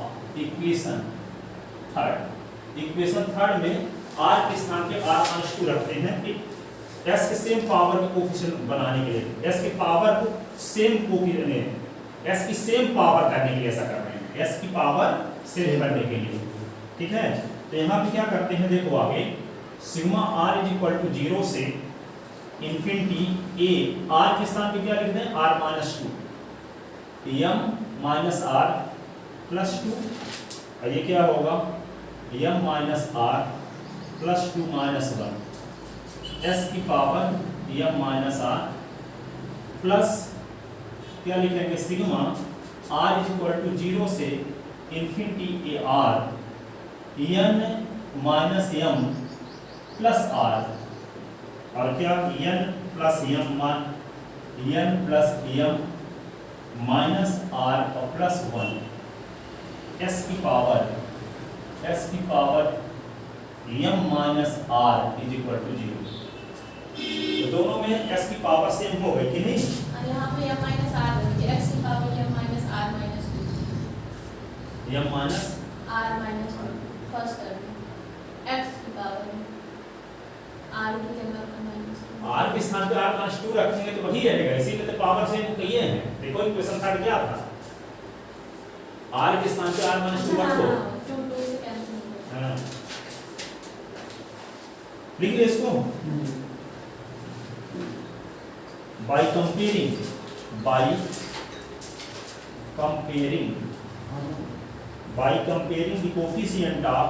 equation third। Equation third में r के स्थान पे r minus 2 रखते हैं कि s के सेम पावर के कोफिशिएंट बनाने के लिए, s की पावर को सेम कोफिशिएंट, s की सेम पावर करने के लिए ऐसा कर रहे हैं, s की पावर सेम करने के लिए, ठीक है। तो यहाँ पे क्या करते हैं, देखो आगे sigma r is equal to 0 से इंफिनिटी a, r के स्थान पे क्या लिख दें? r minus 2 m minus r plus 2, और ये क्या होगा? m minus r plus 2 minus 1, s की power m minus r plus क्या लिखेंगे? Sigma r is equal to 0 से infinity a r n minus m plus r, और क्या? n plus m minus r और प्लस 1, s की power m minus r is equal to 0। तो दोनों में s की पावर सेम हो गई कि नहीं? यहाँ पे m माइनस r है, x की power m minus r minus 2, m minus r minus 1 first term, x की पावर r की जगह पर माइनस 2, r के स्थान पे r माइनस 2 रखेंगे तो वही रहेगा, इसीलिए तो पावर सेम कहिए हैं। देखो इक्वेशन थर्ड क्या था? r के स्थान पे r माइनस 2 रखो, 2 से कैंसिल हो गया। हां, लिख ले इसको। by comparing the coefficient of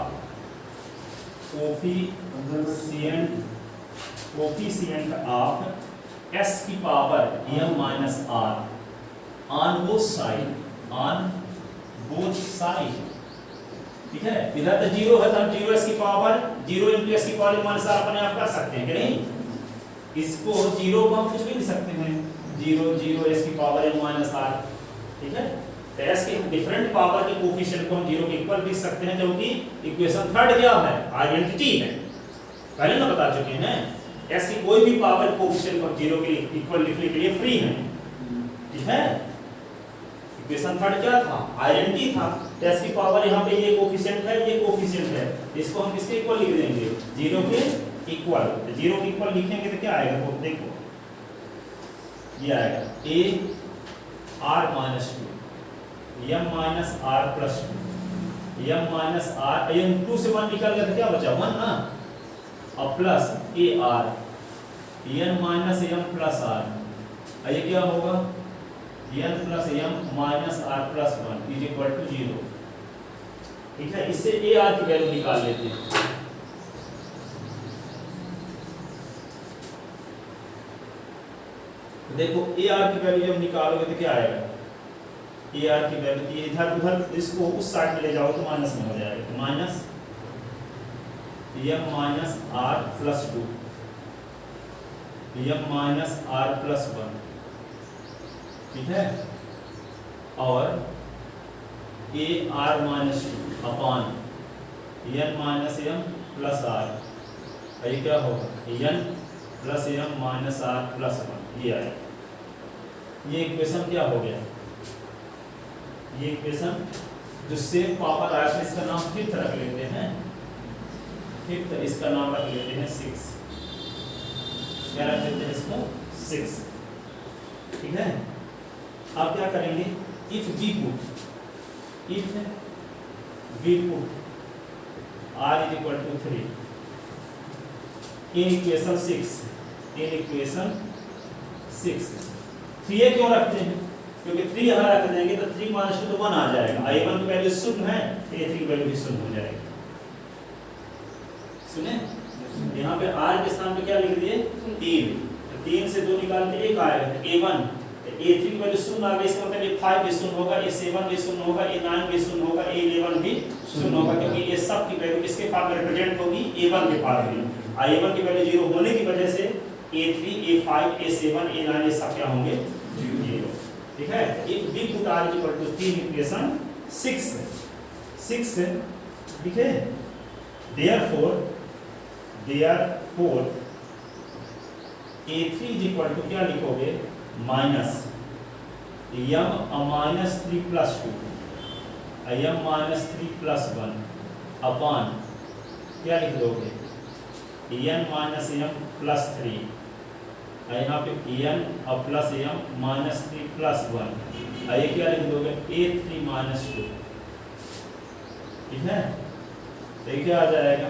s की power m minus r on both side, ठीक है। इधर तो 0 है तो हम 0 s की पावर 0 into s की पावर माइनस r अपने आप कर सकते हैं कि नहीं? इसको 0 को हम कुछ भी लिख सकते हैं, 0 s की पावर m minus r, ठीक है। तो s के डिफरेंट पावर के कोफिशिएंट को हम 0 के इक्वल लिख सकते हैं, जो कि इक्वेशन थर्ड क्या है? आइडेंटिटी है, पहले ना बता चुके हैं। s की कोई भी पावर कोफिशिएंट को 0 के इक्वल लिखने के लिए फ्री है, ठीक है। इक्वेशन थर्ड क्या था? आइडेंटिटी था। तो s की पावर यहाँ पे ये कोफिशिएंट है, ये कोफिशिएंट है, इसको हम किसके इक्वल लिख देंगे? 0 के इक्वल। तो 0 के इक्वल लिखेंगे तो क्या आएगा? वो देखो, ये आएगा a r minus 2 m minus r plus 2 m minus r, m 2 से 1 निकल गया तो क्या बचा 1 ना, और plus a r n minus m plus r, ये क्या होगा n plus m minus r plus 1 is equal to 0। ठीक है, इससे ए आर की वैल्यू निकाल लेते हैं। देखो ए आर की वैल्यू जब निकालोगे तो क्या आएगा, ए आर की वैल्यू इधर उधर इसको उस साइड में ले जाओ तो माइनस में हो जाएगा, तो minus m minus r plus 2 m minus r plus 1, ठीक है, और a r minus 2 upon n minus m plus r, ये क्या होगा n plus m minus r plus 1, ये आएगा। ये इक्वेशन क्या हो गया, ये इक्वेशन जो सेम पावर आया था इसका नाम फिफ्थ रख लेते हैं, फिफ्थ, इसका नाम रख लेते हैं 6, क्या रख लेते हैं इसको 6, ठीक है। अब क्या करेंगे, if we put r is equal to 3 in equation 6, 3 क्यों रखते हैं, क्योंकि 3 यहाँ रख देंगे तो 3 माइनस 2 तो 1 आ जाएगा, a1 की वैल्यू शून्य है, a3 की वैल्यू भी शून्य हो जाएगी। सुने, यहाँ पे r के स्थान पे क्या लिख दिए 3, तो 3 से 2 निकाल के 1 आएगा, तो a1 a3 की वैल्यू शून्य आ गई, इसका मतलब a5 भी शून्य होगा, a7 भी शून्य होगा, a9 भी शून्य होगा, a11 भी शून्य होगा, क्योंकि ये सब की वैल्यू किसके फॉर्म में रिप्रेजेंट होगी, a1 के फॉर्म में। a1 की वैल्यू 0 होने की वजह से a3 a5 a7 a9 ये सब क्या होंगे 0, ठीक है। If we put r equal to 3 equation 6, ठीक है, therefore a3 is equal to क्या लिखोगे minus m minus 3 plus 2 m minus 3 plus 1 upon क्या लिख दोगे n माइनस m प्लस 3, यहाँ पे n और प्लस m माइनस 3 प्लस 1, ये क्या लिख दोगे a3 माइनस 2, ठीक है। तो ये क्या आ जाएगा,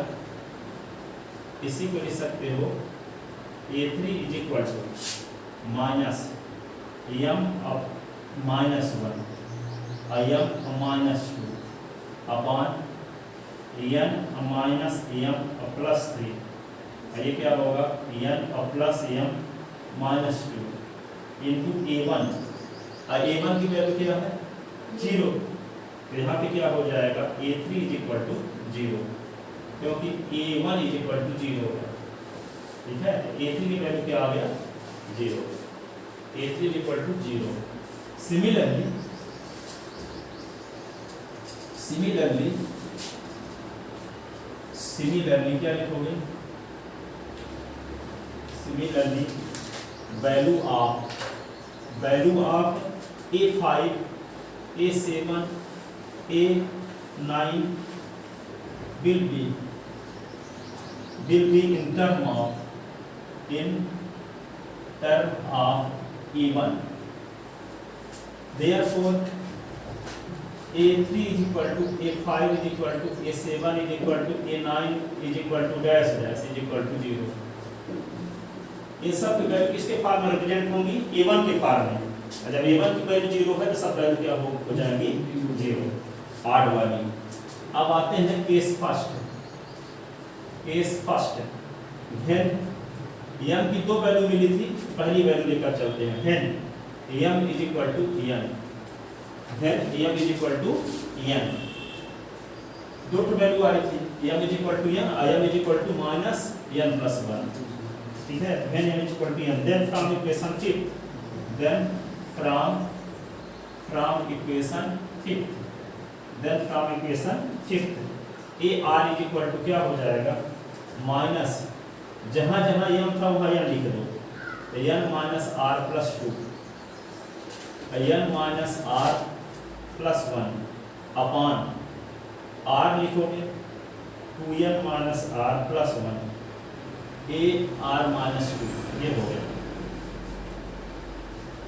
इसी को लिख सकते हो a3 is equal to minus m minus 1 m minus 2 upon n minus m plus 3, ये क्या होगा n plus m minus 2 into a1, a1 की वैल्यू क्या है 0, तो यहाँ पे क्या हो जाएगा a3 इज इक्वल टू 0, क्योंकि a1 इज इक्वल टू 0 है, ठीक है। तो a3 की वैल्यू क्या आ गया 0, a3 is equal to 0। Similarly क्या लिखोगे, similarly value of a5 a7 a9 will be in term of a1, therefore a3 is equal to a5 is equal to a7 is equal to a9 is equal to dash dash is equal to 0। ये सब की वैल्यू किसके फॉर्म में रिप्रेजेंट होंगी a1 के फॉर्म में, जब a1 की वैल्यू 0 है तो सब वैल्यू क्या हो जाएगी 0, आड वाली। अब आते हैं केस फर्स्ट, व्हेन m की 2 वैल्यू मिली थी, पहली वैल्यू लेकर चलते हैं, when m is equal to n, when m is equal to n, 2 value आई थी m is equal to n, m is equal to minus n plus 1, ठीक है। When m is equal to n, then from equation 5th, then from equation 5th a r is equal to क्या हो जाएगा माइनस, जहां जहां m था वहां n लिख दो, तो n minus r plus 2 n minus r plus 1 upon r लिखोगे 2n minus r plus 1 a r minus 2, ये हो गया।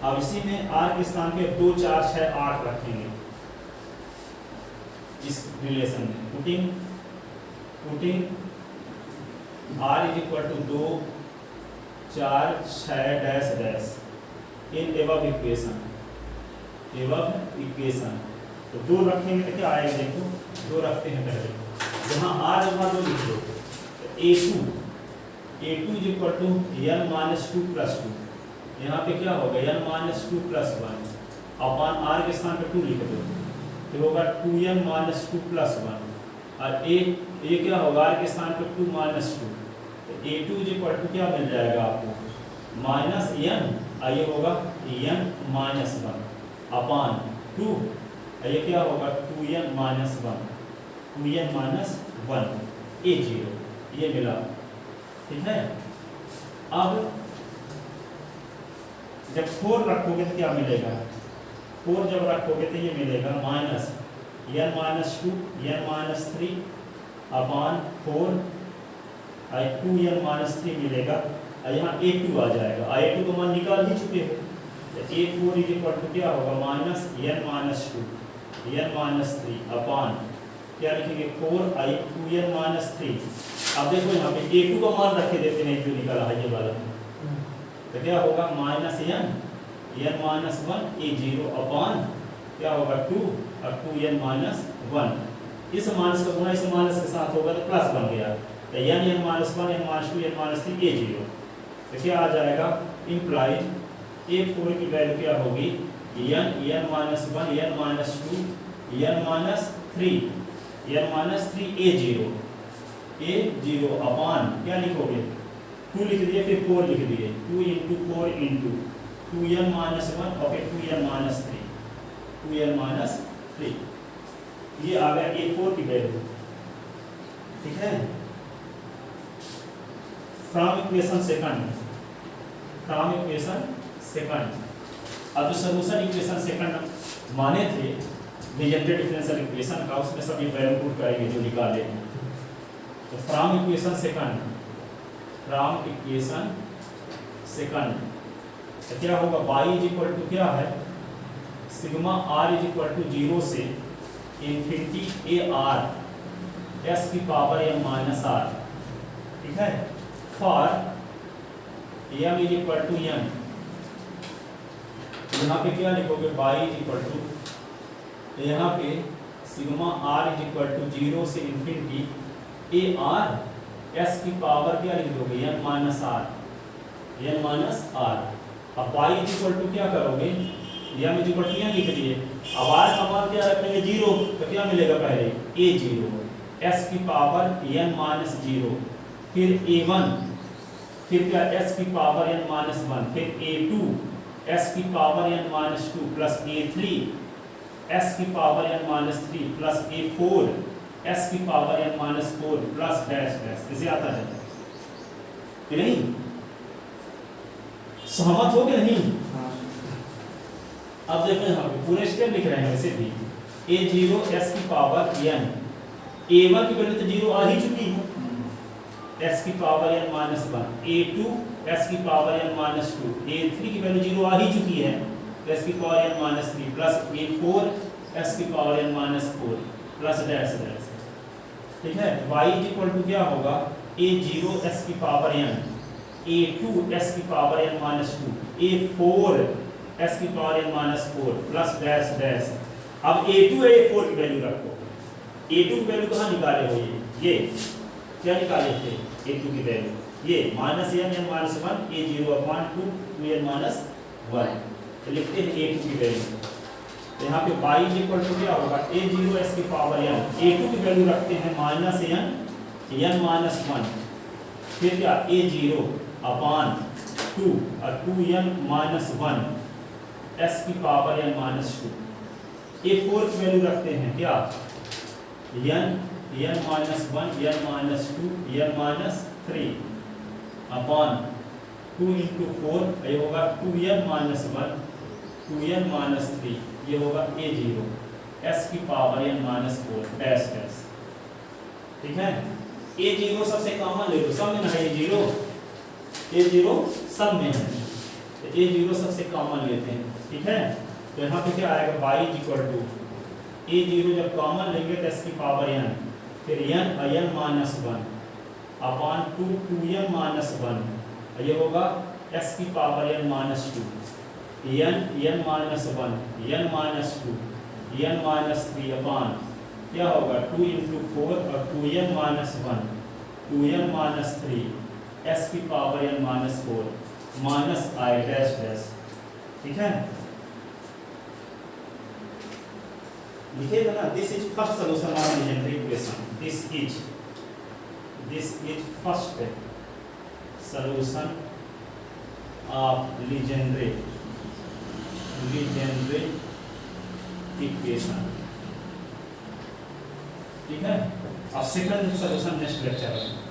अब इसी में r के स्थान पे 2 4 6 8 रखेंगे, इस रिलेशन में, putting r is equal to 2 4 6 dash dash in above equation, तो 2 रखेंगे तो क्या आएगा देखो, 2 रखते हैं पहले, जहाँ r जमा 2 लिख दो, a2 is equal to n minus 2 plus 2, यहाँ पे क्या होगा n minus 2 plus 1 upon r के स्थान पे 2 लिख दो, तो होगा 2n माइनस 2 प्लस 1, और ये क्या होगा r के स्थान पे 2 माइनस 2, तो a2 इज इक्वल टू क्या मिल जाएगा आपको माइनस n, ये होगा n माइनस 1 अपॉन 2, ये क्या होगा 2n माइनस 1 a0, ये मिला। ठीक है, अब जब 4 रखोगे तो क्या मिलेगा, 4 जब रखोगे तो ये मिलेगा minus n minus 2 n minus 3 upon 4 2n minus 3 मिलेगा, और यहाँ a2 आ जाएगा, a2 का मान निकाल ही चुके हो, तो a4 इज इक्वल टू क्या होगा minus n minus 2 n minus 3 upon क्या लिखेंगे 4 2n माइनस 3। अब देखो यहाँ पे a2 का मान रखे देते हैं जो निकाला है ये वाला, तो क्या होगा minus n minus 1 a0 upon क्या होगा 2 और 2n माइनस 1, इस माइनस का गुणा इस माइनस के साथ होगा तो प्लस बन गया, तो n minus 1 n minus 2 n minus 3 a0, तो क्या आ जाएगा इम्प्लाइड a4 की वैल्यू क्या होगी n minus 1 n minus 2 n minus 3 a0 upon क्या लिखोगे 2 लिख दिए, फिर 4 लिख दिए, 2 इंटू 4 इंटू 2n माइनस 1 और फिर 2n माइनस 3, ये आ गया a4 की वैल्यू। ठीक है, फ्रॉम इक्वेशन सेकंड, अब जो सॉल्यूशन इक्वेशन सेकंड माने थे लीजेंड्रे डिफरेंशियल इक्वेशन का, उसमें सब ये वैल्यू पुट करेंगे जो निकाले हैं, तो फ्रॉम इक्वेशन सेकंड तो क्या होगा y इज इक्वल टू क्या है sigma r is equal to 0 से इन्फिनिटी a r s की पावर m माइनस r। ठीक है, for m is equal to n, यहाँ पे क्या लिखोगे y इज इक्वल टू, यहाँ पे sigma r is equal to 0 से इन्फिनिटी a r s की पावर क्या लिख दोगे n माइनस r। अब y इज इक्वल टू क्या करोगे m is equal to n लिख दिए, अब r का मान क्या रखेंगे 0, तो क्या मिलेगा पहले a0 s की पावर n माइनस 0, फिर a1, फिर क्या s की पावर n माइनस 1, फिर a2 s की power n minus 2 plus a3 s की power n minus 3 plus a4 s की power n minus 4 plus dash dash, इसे आता है कि नहीं, सहमत हो कि नहीं। अब देखो यहाँ पे पूरे स्टेप लिख रहे हैं वैसे भी, a0 s की पावर n, a1 की वैल्यू तो 0 आ ही चुकी है, s की power n minus 1, a2 s की पावर n माइनस 2, a3 की वैल्यू 0 आ ही चुकी है, s की power n minus 3 plus a4 s की power n minus 4 plus dash dash. ठीक है, y इज इक्वल टू क्या होगा a0 s की पावर n, a2 s की power n minus 2, a4 s की power n minus 4 plus dash dash. अब a2 और a4 की वैल्यू रखो, a2 की वैल्यू कहाँ निकाले हो, ये क्या निकाले थे a2 की वैल्यू, ये minus n minus 1 a0 upon 2n minus 1, तो लिखते हैं a2 की वैल्यू, तो यहाँ पे y इज इक्वल टू क्या होगा a0 s की पावर n, a2 की वैल्यू रखते हैं माइनस n माइनस 1, फिर क्या a0 अपॉन 2 और 2n माइनस 1 s की पावर n माइनस 2, a4 की वैल्यू रखते हैं क्या n minus 1 n minus 2 n minus 3 upon 2 into 4, ये होगा 2n माइनस 1 2n माइनस 3, ये होगा a0 s की power n minus 4 dash dash. ठीक है, a0 सबसे कॉमन ले लो, सब में है a0 सब में है, तो a0 सबसे कॉमन लेते हैं। ठीक है, तो यहाँ पे क्या आएगा y is equal to a0 जब कॉमन लेंगे तो s की पावर n, फिर n n minus 1 upon 2 2n minus 1, ये होगा s की power n minus 2, n minus 1 n minus 2 n minus 3 upon क्या होगा 2 इंटू 4 और 2n minus 1 2n minus 3 s की power n minus 4 minus i dash dash. ठीक है, लिखेगा ना, this is first solution of Legendre equation, this is first solution of Legendre equation. ठीक है, अब सेकंड सॉल्यूशन नेक्स्ट लेक्चर में।